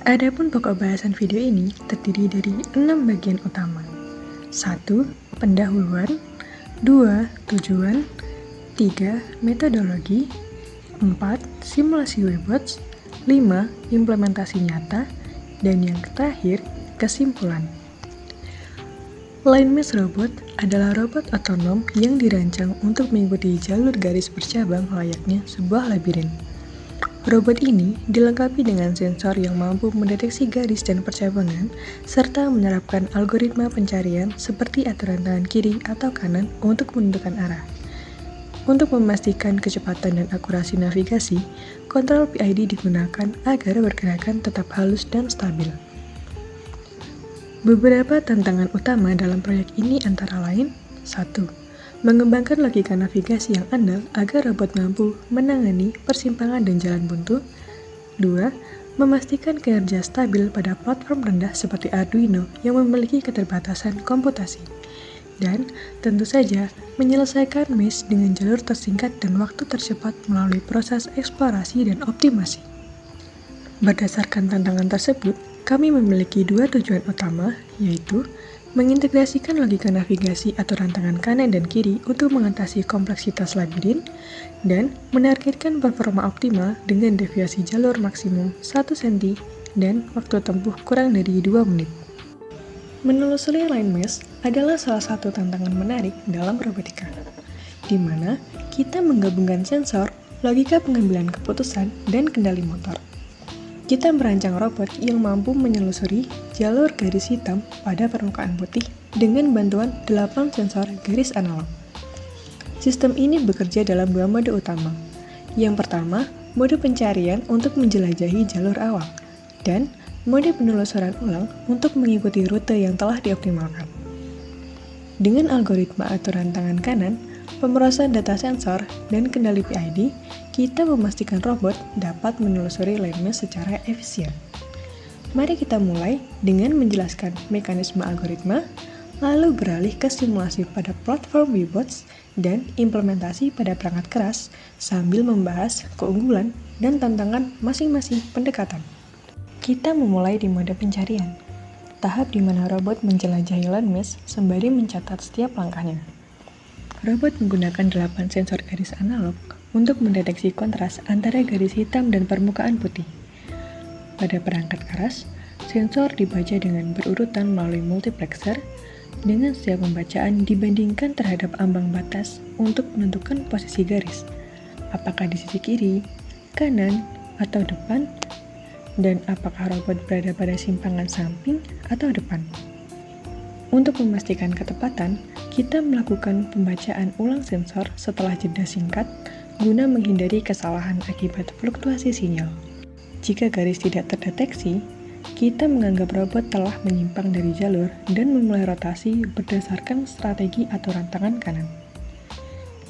Adapun pokok bahasan video ini terdiri dari 6 bagian utama. 1. Pendahuluan. 2. Tujuan. 3. Metodologi. 4. Simulasi Webbots. 5. Implementasi nyata. Dan yang terakhir, kesimpulan. Line Mesh Robot adalah robot otonom yang dirancang untuk mengikuti jalur garis bercabang layaknya sebuah labirin. Robot ini dilengkapi dengan sensor yang mampu mendeteksi garis dan percabangan, serta menerapkan algoritma pencarian seperti aturan tangan kiri atau kanan untuk menentukan arah. Untuk memastikan kecepatan dan akurasi navigasi, kontrol PID digunakan agar pergerakan tetap halus dan stabil. Beberapa tantangan utama dalam proyek ini antara lain: 1. Mengembangkan logika navigasi yang andal agar robot mampu menangani persimpangan dan jalan buntu. 2. Memastikan kinerja stabil pada platform rendah seperti Arduino yang memiliki keterbatasan komputasi. Dan, tentu saja, menyelesaikan mesh dengan jalur tersingkat dan waktu tercepat melalui proses eksplorasi dan optimasi. Berdasarkan tantangan tersebut, kami memiliki 2 tujuan utama, yaitu mengintegrasikan logika navigasi atau rantangan kanan dan kiri untuk mengatasi kompleksitas labirin, dan menargetkan performa optimal dengan deviasi jalur maksimum 1 cm dan waktu tempuh kurang dari 2 menit. Menelusuri line mesh adalah salah satu tantangan menarik dalam robotika, di mana kita menggabungkan sensor, logika pengambilan keputusan, dan kendali motor. Kita merancang robot yang mampu menyelusuri jalur garis hitam pada permukaan putih dengan bantuan 8 sensor garis analog. Sistem ini bekerja dalam 2 mode utama. Yang pertama, mode pencarian untuk menjelajahi jalur awal, dan mode penelusuran ulang untuk mengikuti rute yang telah dioptimalkan. Dengan algoritma aturan tangan kanan, pemrosesan data sensor, dan kendali PID, kita memastikan robot dapat menelusuri line mesh secara efisien. Mari kita mulai dengan menjelaskan mekanisme algoritma, lalu beralih ke simulasi pada platform Webbots dan implementasi pada perangkat keras sambil membahas keunggulan dan tantangan masing-masing pendekatan. Kita memulai di mode pencarian, tahap di mana robot menjelajahi line mesh sembari mencatat setiap langkahnya. Robot menggunakan 8 sensor garis analog untuk mendeteksi kontras antara garis hitam dan permukaan putih. Pada perangkat keras, sensor dibaca dengan berurutan melalui multiplexer dengan setiap pembacaan dibandingkan terhadap ambang batas untuk menentukan posisi garis, apakah di sisi kiri, kanan, atau depan, dan apakah robot berada pada simpangan samping atau depan. Untuk memastikan ketepatan, kita melakukan pembacaan ulang sensor setelah jeda singkat guna menghindari kesalahan akibat fluktuasi sinyal. Jika garis tidak terdeteksi, kita menganggap robot telah menyimpang dari jalur dan memulai rotasi berdasarkan strategi atau rantangan kanan.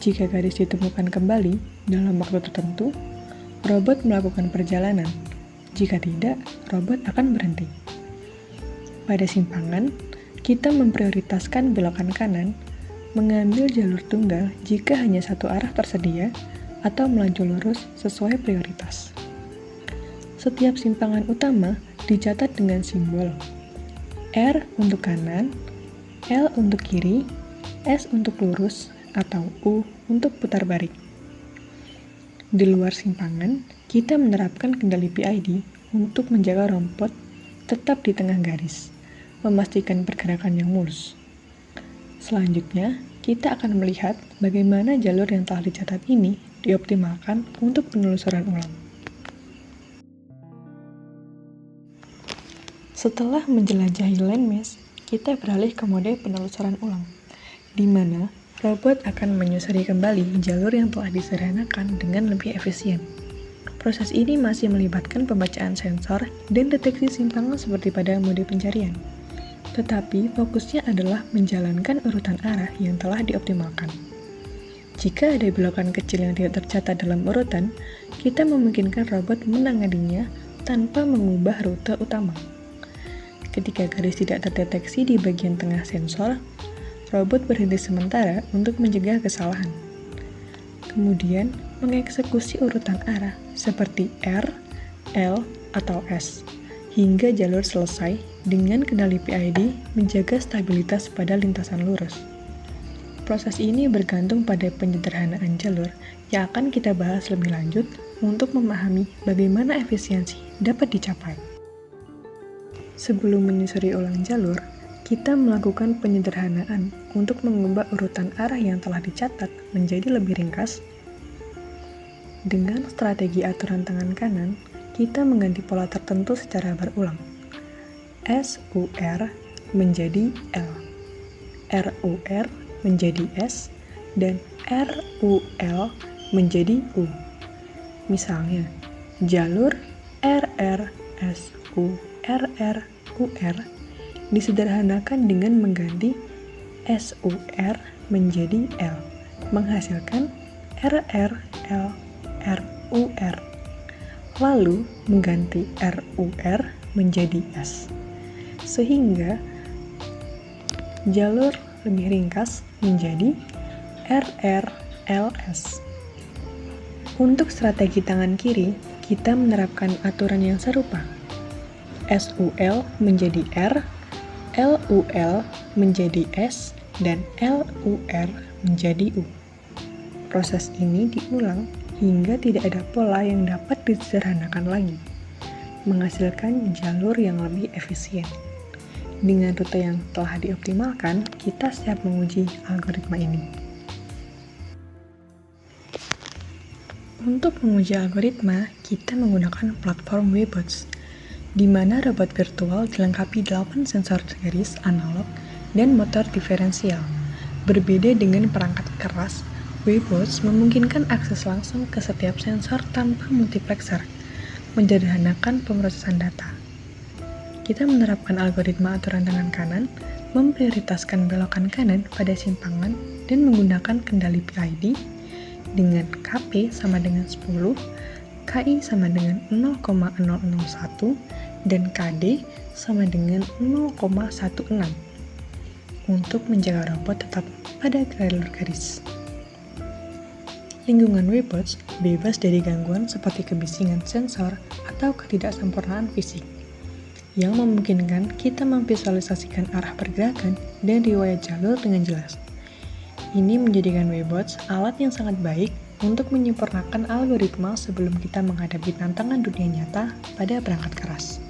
Jika garis ditemukan kembali dalam waktu tertentu, robot melakukan perjalanan. Jika tidak, robot akan berhenti. Pada simpangan, kita memprioritaskan belokan kanan, mengambil jalur tunggal jika hanya satu arah tersedia, atau melaju lurus sesuai prioritas. Setiap simpangan utama dicatat dengan simbol R untuk kanan, L untuk kiri, S untuk lurus, atau U untuk putar balik. Di luar simpangan, kita menerapkan kendali PID untuk menjaga robot tetap di tengah garis, memastikan pergerakan yang mulus. Selanjutnya, kita akan melihat bagaimana jalur yang telah dicatat ini dioptimalkan untuk penelusuran ulang. Setelah menjelajahi line mesh, kita beralih ke mode penelusuran ulang, di mana robot akan menyusuri kembali jalur yang telah disederhanakan dengan lebih efisien. Proses ini masih melibatkan pembacaan sensor dan deteksi simpangan seperti pada mode pencarian. Tetapi fokusnya adalah menjalankan urutan arah yang telah dioptimalkan. Jika ada belokan kecil yang tidak tercatat dalam urutan, kita memungkinkan robot menanganinya tanpa mengubah rute utama. Ketika garis tidak terdeteksi di bagian tengah sensor, robot berhenti sementara untuk mencegah kesalahan. Kemudian, mengeksekusi urutan arah seperti R, L, atau S, hingga jalur selesai dengan kendali PID menjaga stabilitas pada lintasan lurus. Proses ini bergantung pada penyederhanaan jalur yang akan kita bahas lebih lanjut untuk memahami bagaimana efisiensi dapat dicapai. Sebelum menyusuri ulang jalur, kita melakukan penyederhanaan untuk mengubah urutan arah yang telah dicatat menjadi lebih ringkas. Dengan strategi aturan tangan kanan, kita mengganti pola tertentu secara berulang. SUR menjadi L, RUR menjadi S, dan RUL menjadi U. Misalnya, jalur RRSURRUR disederhanakan dengan mengganti SUR menjadi L, menghasilkan RRLRUR, lalu mengganti RUR menjadi S, sehingga jalur lebih ringkas menjadi RRLS. Untuk strategi tangan kiri, kita menerapkan aturan yang serupa. SUL menjadi R, LUL menjadi S, dan LUR menjadi U. Proses ini diulang hingga tidak ada pola yang dapat disederhanakan lagi, menghasilkan jalur yang lebih efisien. Dengan rute yang telah dioptimalkan, kita siap menguji algoritma ini. Untuk menguji algoritma, kita menggunakan platform Webots, di mana robot virtual dilengkapi 8 sensor garis analog dan motor diferensial. Berbeda dengan perangkat keras, Webots memungkinkan akses langsung ke setiap sensor tanpa multiplexer, menyederhanakan pemrosesan data. Kita menerapkan algoritma aturan tangan kanan, memprioritaskan belokan kanan pada simpangan, dan menggunakan kendali PID dengan KP sama dengan 10, KI sama dengan 0,001, dan KD sama dengan 0,16 untuk menjaga robot tetap pada jalur garis. Lingkungan Webots bebas dari gangguan seperti kebisingan sensor atau ketidaksempurnaan fisik, yang memungkinkan kita memvisualisasikan arah pergerakan dan riwayat jalur dengan jelas. Ini menjadikan Webots alat yang sangat baik untuk menyempurnakan algoritma sebelum kita menghadapi tantangan dunia nyata pada perangkat keras.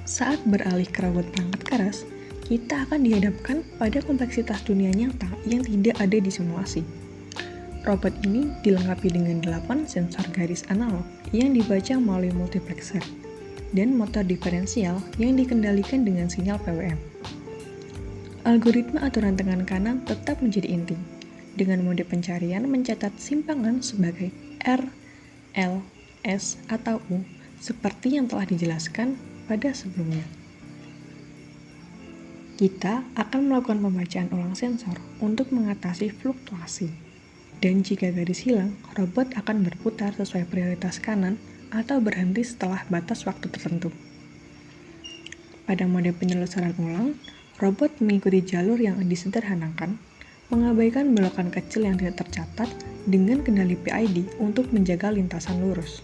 Saat beralih ke robot perangkat keras, kita akan dihadapkan pada kompleksitas dunia nyata yang tidak ada di simulasi. Robot ini dilengkapi dengan 8 sensor garis analog yang dibaca melalui multiplexer dan motor diferensial yang dikendalikan dengan sinyal PWM. Algoritma aturan tangan kanan tetap menjadi inti, dengan mode pencarian mencatat simpangan sebagai R, L, S, atau U, seperti yang telah dijelaskan pada sebelumnya. Kita akan melakukan pembacaan ulang sensor untuk mengatasi fluktuasi. Dan jika garis hilang, robot akan berputar sesuai prioritas kanan atau berhenti setelah batas waktu tertentu. Pada mode penelusuran ulang, robot mengikuti jalur yang disederhanakan, mengabaikan belokan kecil yang tidak tercatat dengan kendali PID untuk menjaga lintasan lurus.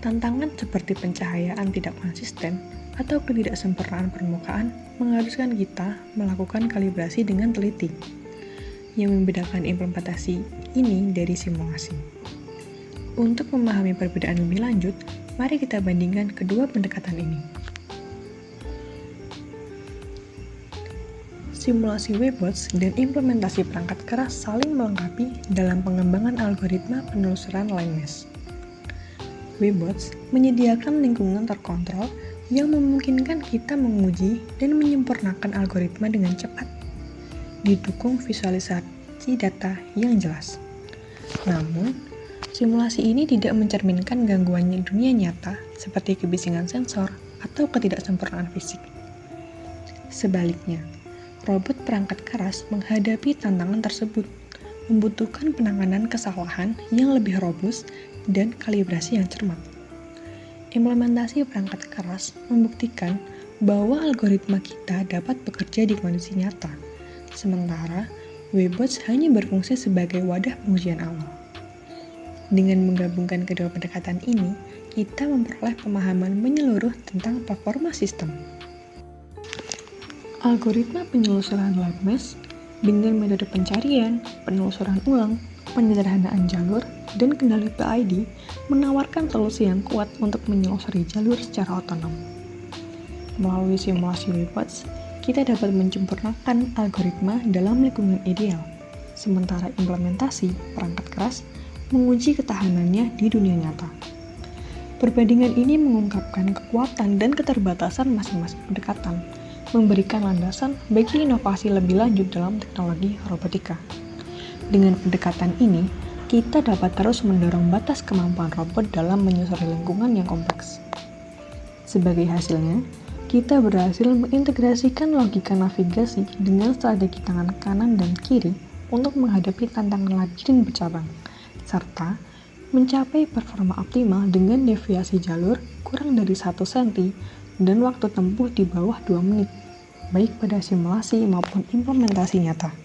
Tantangan seperti pencahayaan tidak konsisten atau ketidaksempurnaan permukaan mengharuskan kita melakukan kalibrasi dengan teliti, yang membedakan implementasi ini dari simulasi. Untuk memahami perbedaan lebih lanjut, mari kita bandingkan kedua pendekatan ini. Simulasi Webots dan implementasi perangkat keras saling melengkapi dalam pengembangan algoritma penelusuran line mesh. Webots menyediakan lingkungan terkontrol yang memungkinkan kita menguji dan menyempurnakan algoritma dengan cepat, didukung visualisasi data yang jelas. Namun, simulasi ini tidak mencerminkan gangguan dunia nyata seperti kebisingan sensor atau ketidaksempurnaan fisik. Sebaliknya, robot perangkat keras menghadapi tantangan tersebut, membutuhkan penanganan kesalahan yang lebih robust dan kalibrasi yang cermat. Implementasi perangkat keras membuktikan bahwa algoritma kita dapat bekerja di kondisi nyata, sementara Webots hanya berfungsi sebagai wadah pengujian awal. Dengan menggabungkan kedua pendekatan ini, kita memperoleh pemahaman menyeluruh tentang performa sistem. Algoritma penelusuran lab mesh dengan metode pencarian, penelusuran ulang, penyederhanaan jalur, dan kendali PID menawarkan solusi yang kuat untuk menyelusuri jalur secara otonom. Melalui simulasi reports, kita dapat menyempurnakan algoritma dalam lingkungan ideal, sementara implementasi perangkat keras menguji ketahanannya di dunia nyata. Perbandingan ini mengungkapkan kekuatan dan keterbatasan masing-masing pendekatan, memberikan landasan bagi inovasi lebih lanjut dalam teknologi robotika. Dengan pendekatan ini, kita dapat terus mendorong batas kemampuan robot dalam menyusuri lingkungan yang kompleks. Sebagai hasilnya, kita berhasil mengintegrasikan logika navigasi dengan strategi tangan kanan dan kiri untuk menghadapi tantangan labirin bercabang, serta mencapai performa optimal dengan deviasi jalur kurang dari 1 cm dan waktu tempuh di bawah 2 menit, baik pada simulasi maupun implementasi nyata.